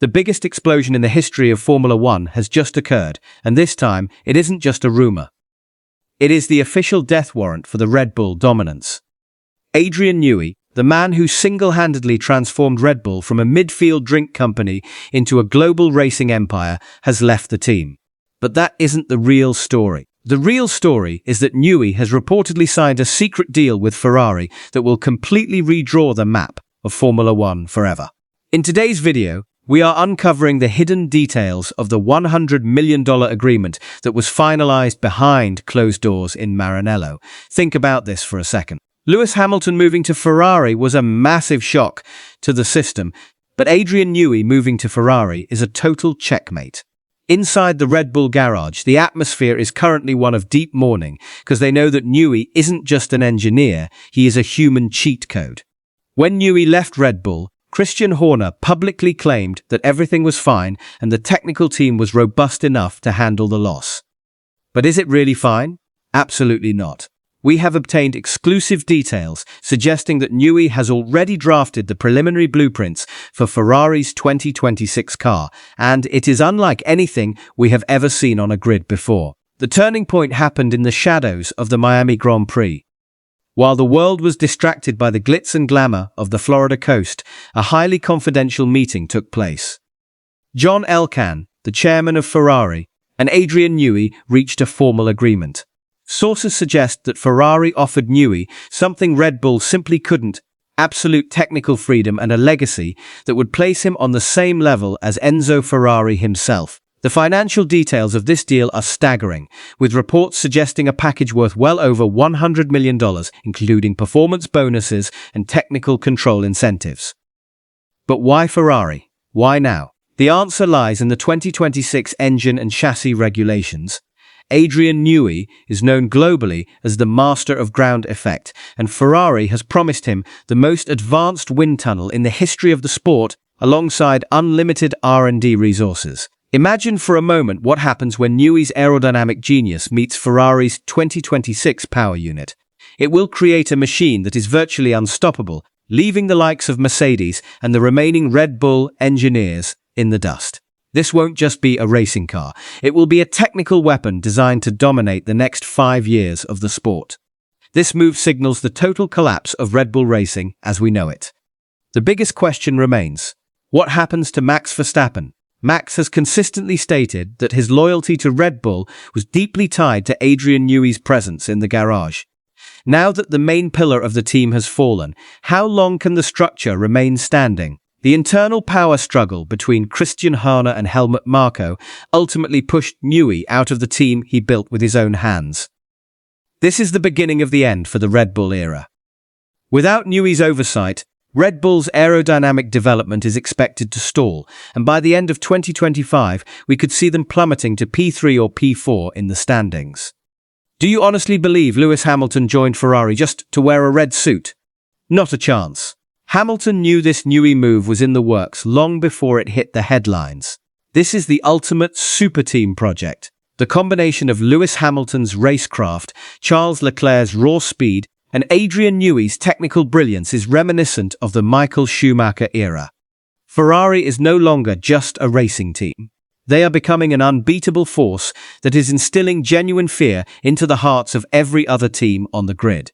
The biggest explosion in the history of Formula One has just occurred, and this time, it isn't just a rumor. It is the official death warrant for the Red Bull dominance. Adrian Newey, the man who single-handedly transformed Red Bull from a midfield drink company into a global racing empire, has left the team. But that isn't the real story. The real story is that Newey has reportedly signed a secret deal with Ferrari that will completely redraw the map of Formula One forever. In today's video, we are uncovering the hidden details of the $100 million agreement that was finalized behind closed doors in Maranello. Think about this for a second. Lewis Hamilton moving to Ferrari was a massive shock to the system, but Adrian Newey moving to Ferrari is a total checkmate. Inside the Red Bull garage, the atmosphere is currently one of deep mourning because they know that Newey isn't just an engineer, he is a human cheat code. When Newey left Red Bull, Christian Horner publicly claimed that everything was fine and the technical team was robust enough to handle the loss. But is it really fine? Absolutely not. We have obtained exclusive details suggesting that Newey has already drafted the preliminary blueprints for Ferrari's 2026 car, and it is unlike anything we have ever seen on a grid before. The turning point happened in the shadows of the Miami Grand Prix. While the world was distracted by the glitz and glamour of the Florida coast, a highly confidential meeting took place. John Elkann, the chairman of Ferrari, and Adrian Newey reached a formal agreement. Sources suggest that Ferrari offered Newey something Red Bull simply couldn't: absolute technical freedom and a legacy that would place him on the same level as Enzo Ferrari himself. The financial details of this deal are staggering, with reports suggesting a package worth well over $100 million, including performance bonuses and technical control incentives. But why Ferrari? Why now? The answer lies in the 2026 engine and chassis regulations. Adrian Newey is known globally as the master of ground effect, and Ferrari has promised him the most advanced wind tunnel in the history of the sport, alongside unlimited R&D resources. Imagine for a moment what happens when Newey's aerodynamic genius meets Ferrari's 2026 power unit. It will create a machine that is virtually unstoppable, leaving the likes of Mercedes and the remaining Red Bull engineers in the dust. This won't just be a racing car, it will be a technical weapon designed to dominate the next 5 years of the sport. This move signals the total collapse of Red Bull racing as we know it. The biggest question remains: what happens to Max Verstappen? Max has consistently stated that his loyalty to Red Bull was deeply tied to Adrian Newey's presence in the garage. Now that the main pillar of the team has fallen, how long can the structure remain standing? The internal power struggle between Christian Horner and Helmut Marko ultimately pushed Newey out of the team he built with his own hands. This is the beginning of the end for the Red Bull era. Without Newey's oversight, Red Bull's aerodynamic development is expected to stall, and by the end of 2025, we could see them plummeting to P3 or P4 in the standings. Do you honestly believe Lewis Hamilton joined Ferrari just to wear a red suit? Not a chance. Hamilton knew this Newey move was in the works long before it hit the headlines. This is the ultimate super team project. The combination of Lewis Hamilton's racecraft, Charles Leclerc's raw speed, and Adrian Newey's technical brilliance is reminiscent of the Michael Schumacher era. Ferrari is no longer just a racing team. They are becoming an unbeatable force that is instilling genuine fear into the hearts of every other team on the grid.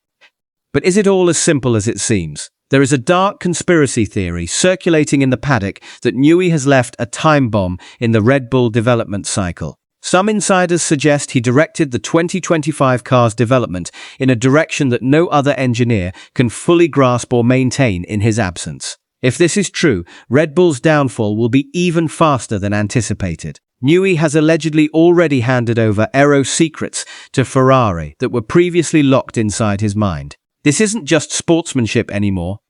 But is it all as simple as it seems? There is a dark conspiracy theory circulating in the paddock that Newey has left a time bomb in the Red Bull development cycle. Some insiders suggest he directed the 2025 car's development in a direction that no other engineer can fully grasp or maintain in his absence. If this is true, Red Bull's downfall will be even faster than anticipated. Newey has allegedly already handed over aero secrets to Ferrari that were previously locked inside his mind. This isn't just sportsmanship anymore.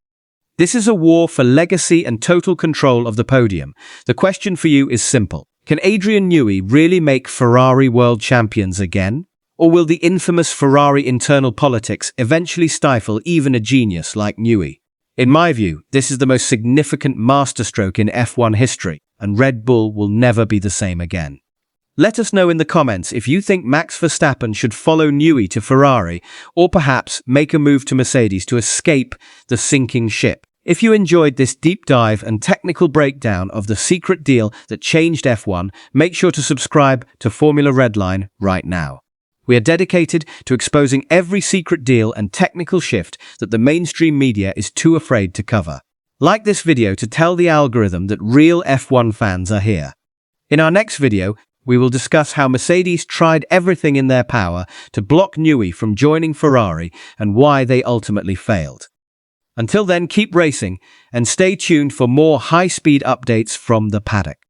This is a war for legacy and total control of the podium. The question for you is simple. Can Adrian Newey really make Ferrari world champions again? Or will the infamous Ferrari internal politics eventually stifle even a genius like Newey? In my view, this is the most significant masterstroke in F1 history, and Red Bull will never be the same again. Let us know in the comments if you think Max Verstappen should follow Newey to Ferrari, or perhaps make a move to Mercedes to escape the sinking ship. If you enjoyed this deep dive and technical breakdown of the secret deal that changed F1, make sure to subscribe to Formula Redline right now. We are dedicated to exposing every secret deal and technical shift that the mainstream media is too afraid to cover. Like this video to tell the algorithm that real F1 fans are here. In our next video, we will discuss how Mercedes tried everything in their power to block Newey from joining Ferrari and why they ultimately failed. Until then, keep racing and stay tuned for more high-speed updates from the paddock.